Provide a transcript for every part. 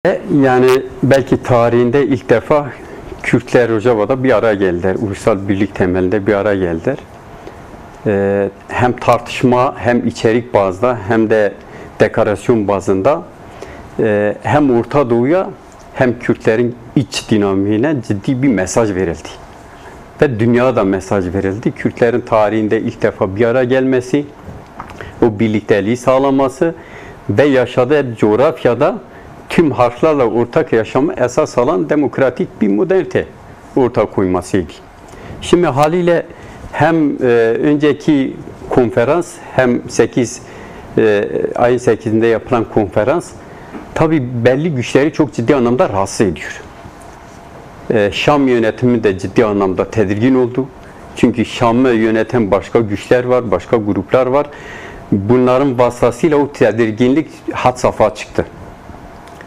Yani belki tarihinde ilk defa Kürtler Rojava'da bir araya geldiler. Ulusal birlik temelinde bir araya geldiler. Hem tartışma hem içerik bazında hem de deklarasyon bazında hem Orta Doğu'ya hem Kürtlerin iç dinamiğine ciddi bir mesaj verildi. Ve dünyaya da mesaj verildi. Kürtlerin tarihinde ilk defa bir araya gelmesi, o birlikteliği sağlaması ve yaşadığı coğrafyada tüm halklarla ortak yaşamı esas alan demokratik bir modernite ortaya koymasıydı. Şimdi haliyle hem önceki konferans hem ayın 8'inde yapılan konferans tabi belli güçleri çok ciddi anlamda rahatsız ediyor. Şam yönetimi de ciddi anlamda tedirgin oldu. Çünkü Şam'ı yöneten başka güçler var, başka gruplar var. Bunların vasıtasıyla o tedirginlik had safhaya çıktı.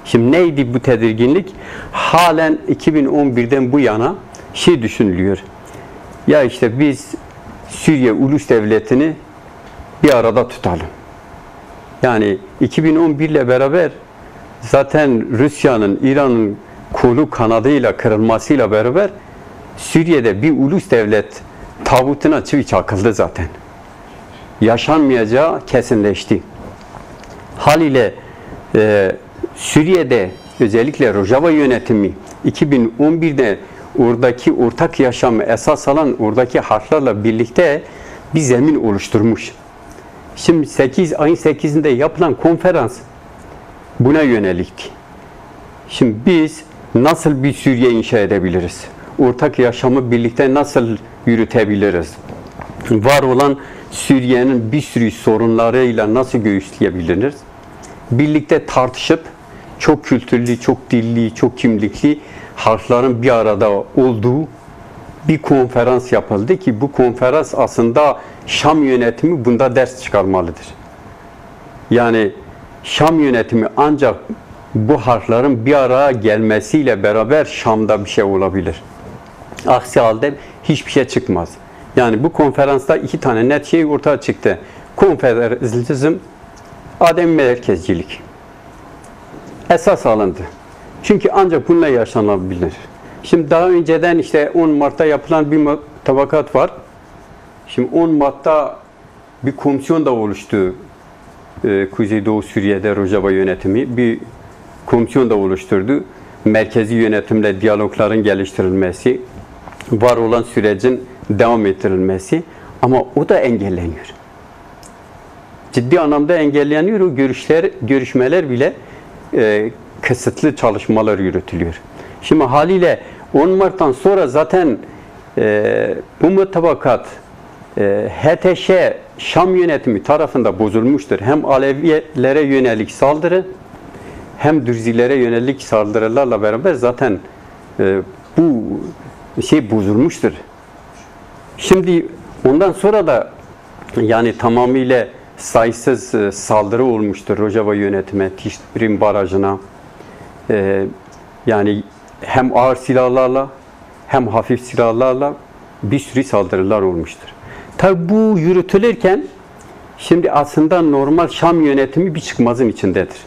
Şimdi neydi bu tedirginlik? Halen 2011'den bu yana düşünülüyor. Ya işte biz Suriye Ulus Devleti'ni bir arada tutalım. Yani 2011 ile beraber zaten Rusya'nın, İran'ın kolu kanadıyla kırılmasıyla beraber Suriye'de bir ulus devlet tabutuna çivi çakıldı zaten. Yaşanmayacağı kesinleşti. Haliyle Suriye'de özellikle Rojava yönetimi 2011'de oradaki ortak yaşamı esas alan oradaki halklarla birlikte bir zemin oluşturmuş. Şimdi ayın 8'inde yapılan konferans buna yönelikti. Şimdi biz nasıl bir Suriye inşa edebiliriz? Ortak yaşamı birlikte nasıl yürütebiliriz? Var olan Suriye'nin bir sürü sorunlarıyla nasıl göğüsleyebiliriz? Birlikte tartışıp çok kültürlü, çok dilli, çok kimlikli halkların bir arada olduğu bir konferans yapıldı ki bu konferans aslında Şam yönetimi bunda ders çıkarmalıdır. Yani Şam yönetimi ancak bu halkların bir araya gelmesiyle beraber Şam'da bir şey olabilir. Aksi halde hiçbir şey çıkmaz. Yani bu konferansta iki tane net şey ortaya çıktı. Konfederalizm, adem merkezcilik esas alındı. Çünkü ancak bununla yaşanabilir. Şimdi daha önceden 10 Mart'ta yapılan bir mutabakat var. Şimdi 10 Mart'ta bir komisyon da oluştu. Kuzeydoğu Suriye'de Rojava yönetimi bir komisyon da oluşturdu. Merkezi yönetimle diyalogların geliştirilmesi, var olan sürecin devam ettirilmesi ama o da engelleniyor. Ciddi anlamda engelleniyor. O görüşmeler bile kısıtlı çalışmalar yürütülüyor. Şimdi haliyle 10 Mart'tan sonra zaten bu mutabakat HTŞ Şam yönetimi tarafında bozulmuştur. Hem Alevilere yönelik saldırı hem Dürzilere yönelik saldırılarla beraber zaten bu bozulmuştur. Şimdi ondan sonra da yani tamamıyla sayısız saldırı olmuştur Rojava yönetime, Tişrin Barajı'na. Yani hem ağır silahlarla hem hafif silahlarla bir sürü saldırılar olmuştur. Tabi bu yürütülürken şimdi aslında normal Şam yönetimi bir çıkmazın içindedir.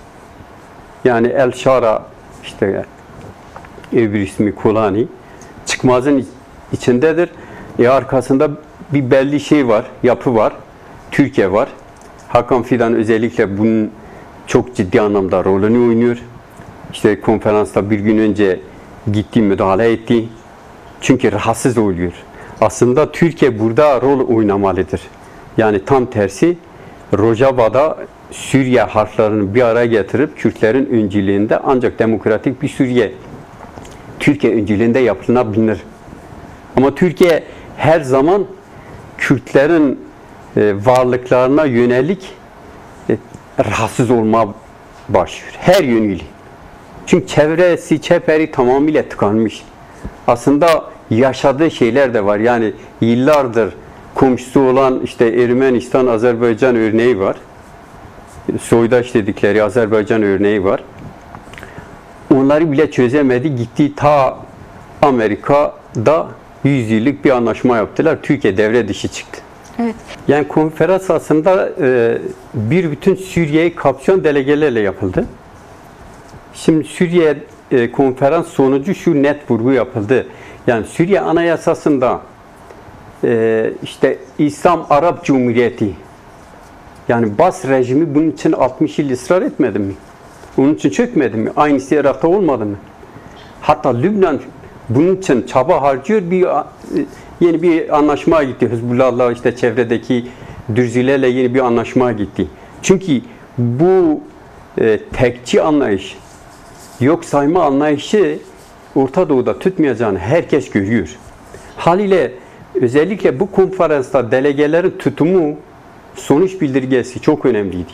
Yani El Şara öbür ismi Kolani çıkmazın içindedir. Arkasında bir belli var, yapı var. Türkiye var. Hakan Fidan özellikle bunun çok ciddi anlamda rolünü oynuyor. Konferansta bir gün önce gitti, müdahale etti. Çünkü rahatsız oluyor. Aslında Türkiye burada rol oynamalıdır. Yani tam tersi Rojava'da Suriye halklarını bir araya getirip Kürtlerin öncülüğünde ancak demokratik bir Suriye Türkiye öncülüğünde yapılabilir. Ama Türkiye her zaman Kürtlerin varlıklarına yönelik rahatsız olma başlıyor. Her yönüyle. Çünkü çeperi tamamıyla tıkanmış. Aslında yaşadığı şeyler de var. Yani yıllardır komşusu olan Ermenistan, Azerbaycan örneği var. Soydaş dedikleri Azerbaycan örneği var. Onları bile çözemedi. Gitti ta Amerika'da 100 yıllık bir anlaşma yaptılar. Türkiye devre dışı çıktı. Evet. Yani konferans aslında bir bütün Suriye'yi kapsayan delegelerle yapıldı. Şimdi Suriye konferans sonucu şu net vurgu yapıldı. Yani Suriye Anayasası'nda işte İslam Arap Cumhuriyeti, yani Bas rejimi bunun için 60 yıl ısrar etmedi mi? Onun için çökmedi mi? Aynısı Irak'ta olmadı mı? Hatta Lübnan bunun için çaba harcıyor. Yeni bir anlaşmaya gitti. Hizbullah'la işte çevredeki Dürzilerle yeni bir anlaşmaya gitti. Çünkü bu tekçi anlayış, yok sayma anlayışı Orta Doğu'da tutmayacağını herkes görüyor. Haliyle özellikle bu konferansta delegelerin tutumu, sonuç bildirgesi çok önemliydi.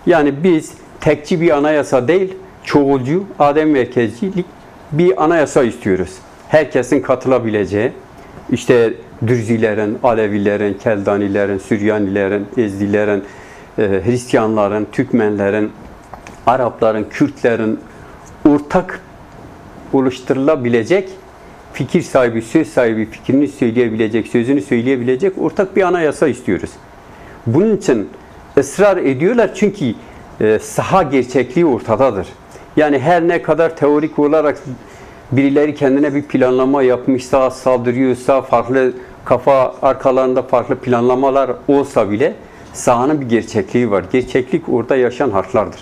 Yani biz tekçi bir anayasa değil, çoğulcu, adem merkezcilik bir anayasa istiyoruz. Herkesin katılabileceği, işte Dürzilerin, Alevilerin, Keldanilerin, Süryanilerin, Ezdilerin, Hristiyanların, Türkmenlerin, Arapların, Kürtlerin ortak oluşturulabilecek, fikir sahibi, söz sahibi, fikrini söyleyebilecek, sözünü söyleyebilecek ortak bir anayasa istiyoruz. Bunun için ısrar ediyorlar çünkü saha gerçekliği ortadadır. Yani her ne kadar teorik olarak birileri kendine bir planlama yapmışsa, saldırıyorsa, farklı kafa arkalarında farklı planlamalar olsa bile sahanın bir gerçekliği var. Gerçeklik orada yaşayan halklardır.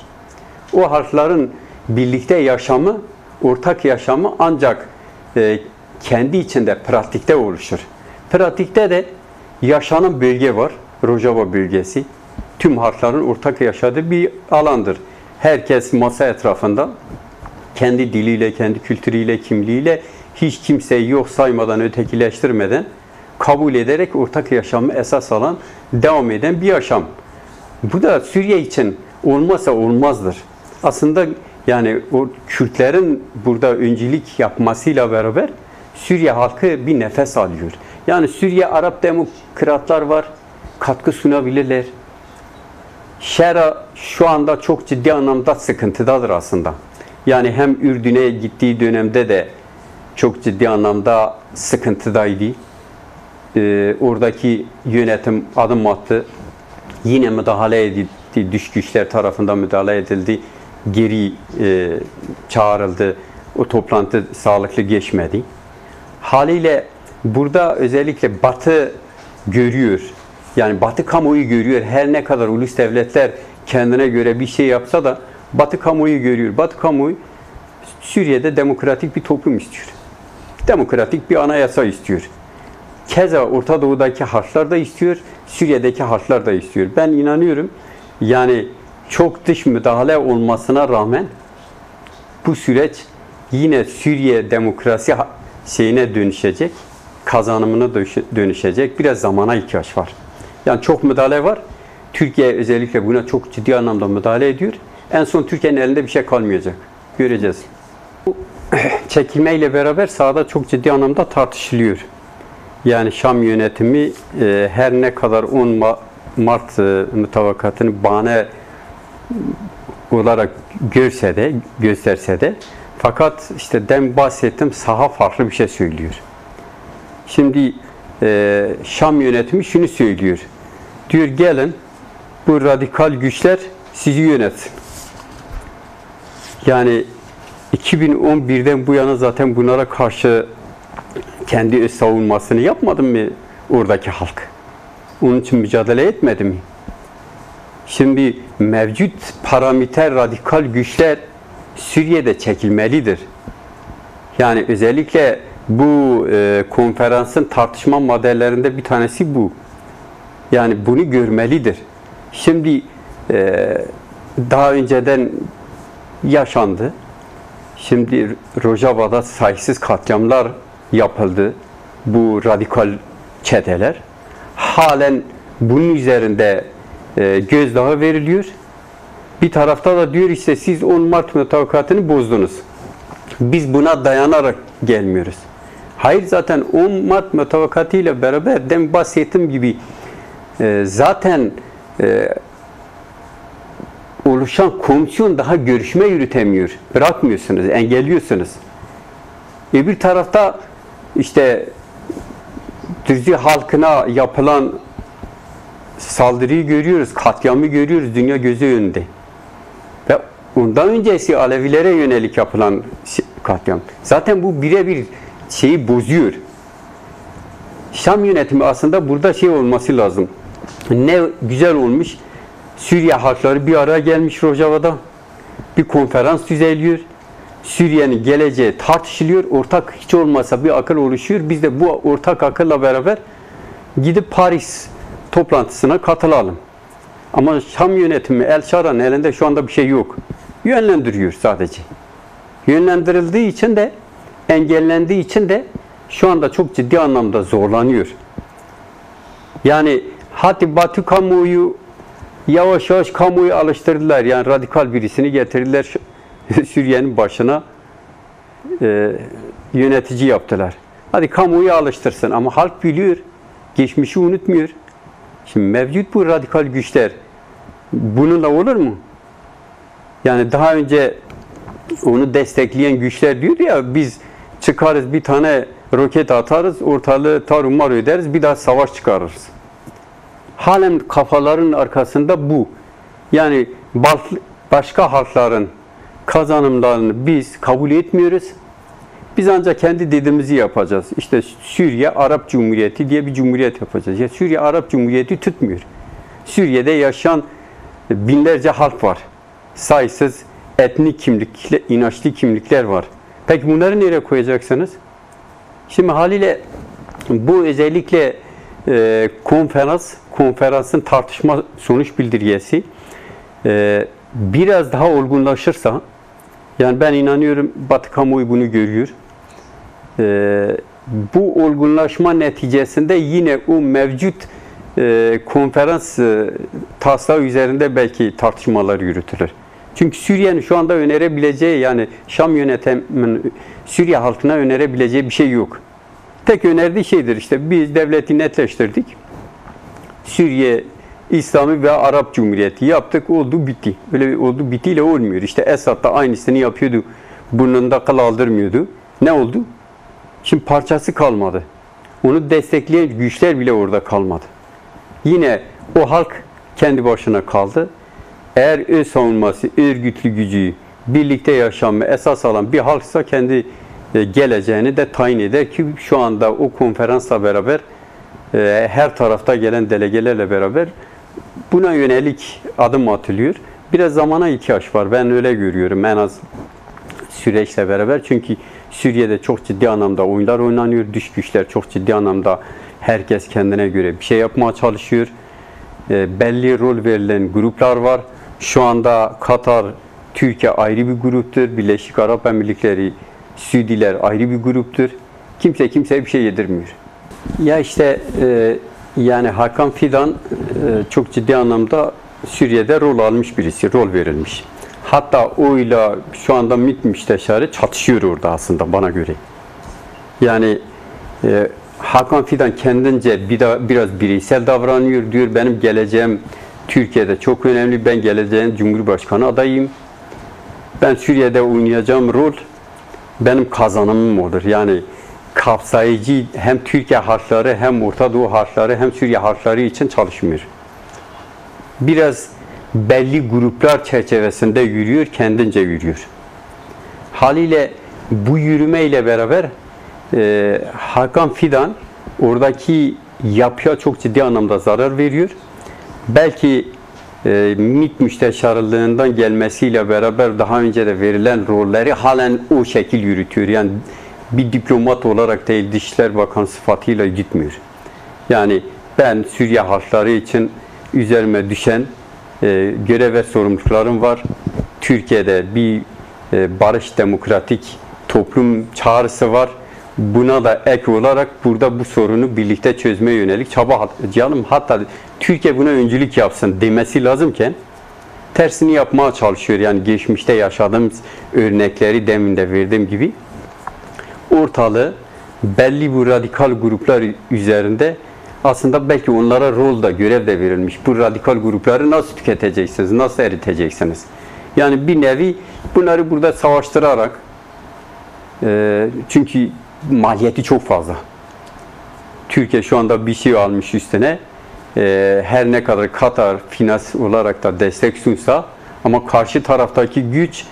O halkların birlikte yaşamı, ortak yaşamı ancak kendi içinde, pratikte oluşur. Pratikte de yaşanan bölge var, Rojava bölgesi. Tüm halkların ortak yaşadığı bir alandır. Herkes masa etrafında kendi diliyle, kendi kültürüyle, kimliğiyle hiç kimseyi yok saymadan, ötekileştirmeden kabul ederek ortak yaşamı esas alan, devam eden bir yaşam. Bu da Suriye için olmazsa olmazdır. Aslında yani o Kürtlerin burada öncülük yapmasıyla beraber Suriye halkı bir nefes alıyor. Yani Suriye Arap demokratlar var, katkı sunabilirler. Şera şu anda çok ciddi anlamda sıkıntıdadır aslında. Yani hem Ürdün'e gittiği dönemde de çok ciddi anlamda sıkıntıdaydı. Oradaki yönetim adım attı. Yine müdahale edildi. Dış güçler tarafından müdahale edildi. Geri çağrıldı. O toplantı sağlıklı geçmedi. Haliyle burada özellikle Batı görüyor. Yani Batı kamuoyu görüyor. Her ne kadar ulus devletler kendine göre bir şey yapsa da Batı kamuoyu görüyor. Batı kamuoyu Suriye'de demokratik bir toplum istiyor. Demokratik bir anayasa istiyor. Keza Orta Doğu'daki halklar da istiyor, Suriye'deki halklar da istiyor. Ben inanıyorum yani çok dış müdahale olmasına rağmen bu süreç yine Suriye demokrasi şeyine dönüşecek, kazanımına dönüşecek. Biraz zamana ihtiyaç var. Yani çok müdahale var. Türkiye özellikle buna çok ciddi anlamda müdahale ediyor. En son Türkiye'nin elinde bir şey kalmayacak. Göreceğiz. Bu çekilmeyle beraber sahada çok ciddi anlamda tartışılıyor. Yani Şam yönetimi her ne kadar 10 Mart mutabakatını bahane olarak gösterse de fakat işte ben bahsettim saha farklı bir şey söylüyor. Şimdi Şam yönetimi şunu söylüyor. Diyor gelin bu radikal güçler sizi yönetsin. Yani 2011'den bu yana zaten bunlara karşı kendi öz savunmasını yapmadı mı oradaki halk? Onun için mücadele etmedi mi? Şimdi mevcut paramiliter radikal güçler Suriye'de çekilmelidir. Yani özellikle bu konferansın tartışma maddelerinde bir tanesi bu. Yani bunu görmelidir. Şimdi daha önceden yaşandı. Şimdi Rojava'da sayısız katliamlar yapıldı. Bu radikal çeteler. Halen bunun üzerinde gözdağı veriliyor. Bir tarafta da diyor işte siz 10 Mart mutabakatını bozdunuz. Biz buna dayanarak gelmiyoruz. Hayır zaten 10 Mart mutabakatı ile beraber demin bahsettiğim gibi zaten oluşan komisyon daha görüşme yürütemiyor. Bırakmıyorsunuz, engelliyorsunuz. Bir tarafta işte Dürzi halkına yapılan saldırıyı görüyoruz, katliamı görüyoruz dünya gözü önünde. Ve ondan öncesi Alevilere yönelik yapılan katliam. Zaten bu birebir şeyi bozuyor. Şam yönetimi aslında burada şey olması lazım. Ne güzel olmuş. Suriye halkları bir araya gelmiş Rojava'da. Bir konferans düzenliyor. Suriye'nin geleceği tartışılıyor. Ortak hiç olmazsa bir akıl oluşuyor. Biz de bu ortak akılla beraber gidip Paris toplantısına katılalım. Ama Şam yönetimi, El Şara'nın elinde şu anda bir şey yok. Yönlendiriyor sadece. Yönlendirildiği için de, engellendiği için de şu anda çok ciddi anlamda zorlanıyor. Yani hadi Batı kamuoyu yavaş yavaş kamuoyu alıştırdılar. Yani radikal birisini getirdiler Suriye'nin başına yönetici yaptılar. Hadi kamuoyu alıştırsın ama halk biliyor. Geçmişi unutmuyor. Şimdi mevcut bu radikal güçler bununla olur mu? Yani daha önce onu destekleyen güçler diyor ya, biz çıkarız bir tane roket atarız, ortalığı tarumar ederiz, bir daha savaş çıkarırız. Halen kafaların arkasında bu. Yani başka halkların kazanımlarını biz kabul etmiyoruz. Biz ancak kendi dediğimizi yapacağız. İşte Suriye Arap Cumhuriyeti diye bir cumhuriyet yapacağız. Ya Suriye Arap Cumhuriyeti tutmuyor. Suriye'de yaşayan binlerce halk var. Sayısız etnik kimlikler, inançlı kimlikler var. Peki bunları nereye koyacaksınız? Şimdi haliyle bu özellikle konferansın tartışma sonuç bildirgesi biraz daha olgunlaşırsa, yani ben inanıyorum Batı kamuoyu bunu görüyor. Bu olgunlaşma neticesinde yine o mevcut konferans taslağı üzerinde belki tartışmalar yürütülür. Çünkü Suriye'nin şu anda önerebileceği, yani Şam yönetiminin Suriye halkına önerebileceği bir şey yok. Tek önerdiği şeydir, işte biz devleti netleştirdik. Suriye İslami ve Arap Cumhuriyeti yaptık, oldu bitti. Böyle oldu bitiyle olmuyor. İşte Esad da aynısını yapıyordu. Burnunda kıl aldırmıyordu. Ne oldu? Şimdi parçası kalmadı. Onu destekleyen güçler bile orada kalmadı. Yine o halk kendi başına kaldı. Eğer öz savunması, örgütlü gücü, birlikte yaşamı esas alan bir halksa kendi geleceğini de tayin eder ki şu anda o konferansla beraber her tarafta gelen delegelerle beraber buna yönelik adım atılıyor. Biraz zamana ihtiyaç var. Ben öyle görüyorum en az süreçle beraber. Çünkü Suriye'de çok ciddi anlamda oyunlar oynanıyor. Dış güçler çok ciddi anlamda herkes kendine göre bir şey yapmaya çalışıyor. Belli rol verilen gruplar var. Şu anda Katar, Türkiye ayrı bir gruptur. Birleşik Arap Emirlikleri, Suudiler ayrı bir gruptur. Kimse kimseye bir şey yedirmiyor. Ya işte yani Hakan Fidan çok ciddi anlamda Suriye'de rol almış birisi, rol verilmiş. Hatta oyla şu anda MİT müsteşarı çatışıyor orada aslında bana göre. Yani Hakan Fidan kendince biraz bireysel davranıyor, diyor benim geleceğim Türkiye'de çok önemli, ben geleceğin Cumhurbaşkanı adayım. Ben Suriye'de oynayacağım rol benim kazanımım olur. Yani kapsayıcı hem Türkiye halkları hem Orta Doğu halkları hem Suriye halkları için çalışmıyor. Biraz belli gruplar çerçevesinde yürüyor, kendince yürüyor. Haliyle bu yürümeyle beraber Hakan Fidan oradaki yapıya çok ciddi anlamda zarar veriyor. Belki MİT müsteşarlığından gelmesiyle beraber daha önce de verilen rolleri halen o şekil yürütüyor. Yani bir diplomat olarak değil, Dışişleri Bakanı sıfatıyla gitmiyor. Yani ben Suriye halkları için üzerime düşen görev ve sorumluluklarım var. Türkiye'de bir barış, demokratik toplum çağrısı var. Buna da ek olarak burada bu sorunu birlikte çözmeye yönelik çaba harcayalım. Hatta Türkiye buna öncülük yapsın demesi lazımken tersini yapmaya çalışıyor. Yani geçmişte yaşadığımız örnekleri demin de verdiğim gibi ortalığı belli bu radikal gruplar üzerinde aslında belki onlara rol da, görev de verilmiş. Bu radikal grupları nasıl tüketeceksiniz, nasıl eriteceksiniz? Yani bir nevi bunları burada savaştırarak çünkü maliyeti çok fazla. Türkiye şu anda bir şey almış üstüne. Her ne kadar Katar finans olarak da destek sunsa Ama karşı taraftaki güç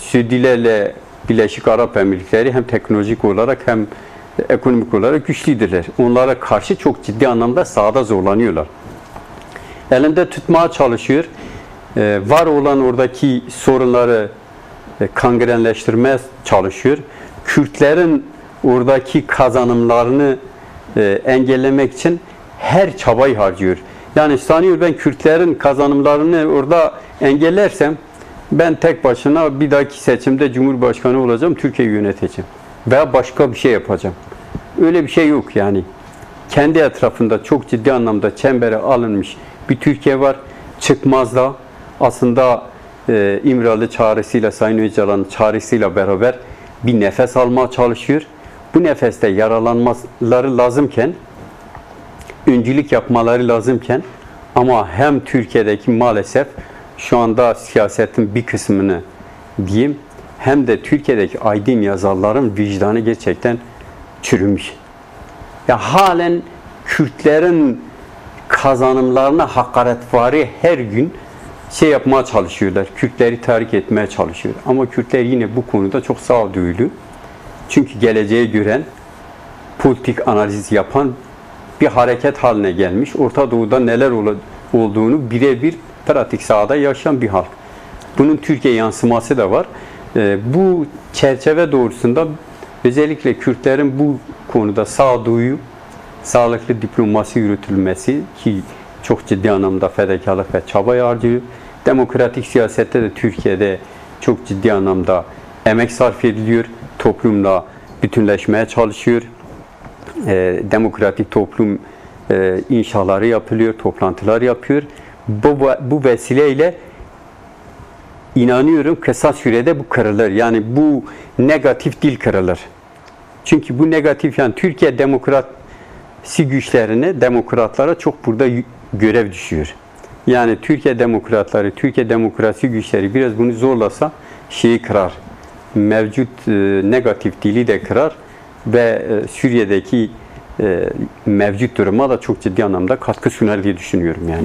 Suudilerle Birleşik Arap Emirlikleri hem teknolojik olarak hem ekonomik olarak güçlüdürler. Onlara karşı çok ciddi anlamda sahada zorlanıyorlar. Elinde tutmaya çalışıyor. Var olan oradaki sorunları kangrenleştirmeye çalışıyor. Kürtlerin oradaki kazanımlarını engellemek için her çabayı harcıyor. Yani sanıyor ben Kürtlerin kazanımlarını orada engellersem ben tek başına bir dahaki seçimde Cumhurbaşkanı olacağım, Türkiye'yi yöneteceğim. Veya başka bir şey yapacağım. Öyle bir şey yok yani. Kendi etrafında çok ciddi anlamda çembere alınmış bir Türkiye var. Çıkmazda aslında İmralı çağrısıyla, Sayın Öcalan'ın çağrısıyla beraber bir nefes almaya çalışıyor. Bu nefeste yaralanmaları lazımken, öncülük yapmaları lazımken ama hem Türkiye'deki maalesef şu anda siyasetin bir kısmını diyeyim hem de Türkiye'deki aydın yazarların vicdanı gerçekten çürümüş. Ya halen Kürtlerin kazanımlarına hakaretvari her gün yapmaya çalışıyorlar. Kürtleri tahrik etmeye çalışıyor. Ama Kürtler yine bu konuda çok sağduyulu. Çünkü geleceği gören, politik analiz yapan bir hareket haline gelmiş. Orta Doğu'da neler olduğunu birebir pratik sahada yaşayan bir halk. Bunun Türkiye yansıması da var. Bu çerçeve doğrusunda özellikle Kürtlerin bu konuda sağduyu, sağlıklı diplomasi yürütülmesi ki çok ciddi anlamda fedakarlık ve çaba harcıyor. Demokratik siyasette de Türkiye'de çok ciddi anlamda emek sarf ediliyor. Toplumla bütünleşmeye çalışıyor. Demokratik toplum inşaları yapılıyor, toplantılar yapıyor. Bu vesileyle inanıyorum kısa sürede bu kırılır. Yani bu negatif dil kırılır. Çünkü bu negatif yani Türkiye demokrasi güçlerine, demokratlara çok burada görev düşüyor. Yani Türkiye demokratları, Türkiye demokrasi güçleri biraz bunu zorlasa şeyi kırar. Mevcut negatif dili de kırar ve Suriye'deki mevcut duruma da çok ciddi anlamda katkı sunar diye düşünüyorum yani.